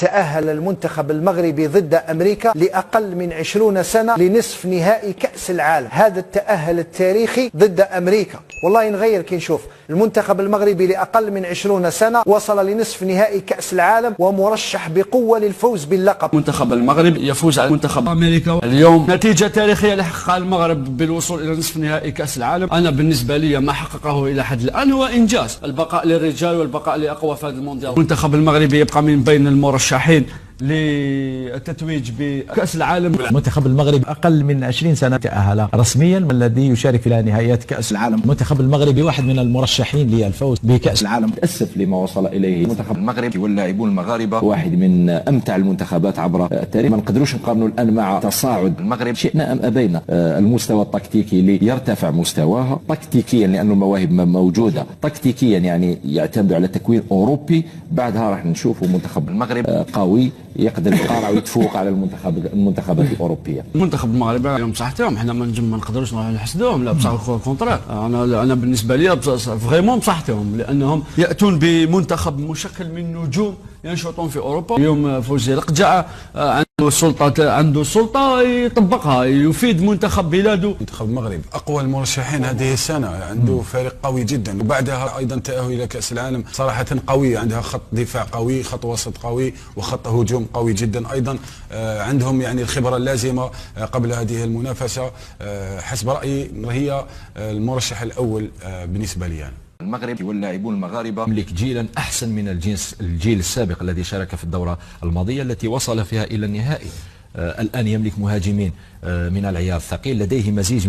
تأهل المنتخب المغربي ضد أمريكا لأقل من 20 سنة لنصف نهائي كأس العالم. هذا التأهل التاريخي ضد أمريكا والله نغير كي نشوف المنتخب المغربي لأقل من 20 سنة وصل لنصف نهائي كأس العالم ومرشح بقوة للفوز باللقب. منتخب المغرب يفوز على منتخب أمريكا اليوم، نتيجة تاريخية اللي حققها المغرب بالوصول إلى نصف نهائي كأس العالم. أنا بالنسبة لي ما حققه إلى حد الآن هو إنجاز، البقاء للرجال والبقاء لأقوى في هذا المونديال. المنتخب المغربي يبقى من بين المرشحين للتتويج بكأس العالم. المنتخب المغربي أقل من 20 سنة تأهل رسميا، والذي يشارك في نهائيات كأس العالم. المنتخب المغربي واحد من المرشحين للفوز بكأس العالم. تأسف لما وصل إليه المنتخب المغربي واللاعبون المغاربة، واحد من أمتع المنتخبات عبر التاريخ. ما نقدروش نقارنوا الآن مع تصاعد المغرب، شئنا أم أبينا. المستوى التكتيكي ليرتفع مستواها تكتيكيا لأن المواهب موجودة، تكتيكيا يعني يعتمد على تكوين أوروبي. بعدها راح نشوفوا منتخب المغرب قوي يقدر يقارع ويتفوق على المنتخبات الأوروبية. المنتخب المغربي اليوم بصحتهم، احنا ما نقدروش نحسدوهم، لا بصح الكونترا. انا بالنسبه لي فريمون بصحتهم، لانهم ياتون بمنتخب مشكل من نجوم ينشطون في اوروبا. اليوم فوزي القجع عنده سلطه يطبقها، يفيد منتخب بلاده. منتخب المغرب اقوى المرشحين هذه السنه، عنده فريق قوي جدا، وبعدها ايضا تاهل الى كاس العالم صراحه قوي. عندها خط دفاع قوي، خط وسط قوي، وخط هجوم قوي جدا ايضا. عندهم يعني الخبره اللازمه قبل هذه المنافسه. حسب رايي هي المرشح الاول بالنسبه لي يعني. المغرب واللاعبون المغاربة يملك جيلا أحسن من الجيل السابق الذي شارك في الدورة الماضية التي وصل فيها إلى النهائي. الآن يملك مهاجمين من العيار الثقيل، لديه مزيج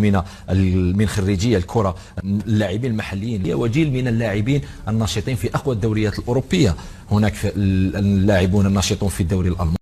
من خريجي الكرة، اللاعبين المحليين، وجيل من اللاعبين الناشطين في أقوى الدوريات الأوروبية. هناك اللاعبون الناشطون في الدوري الألماني.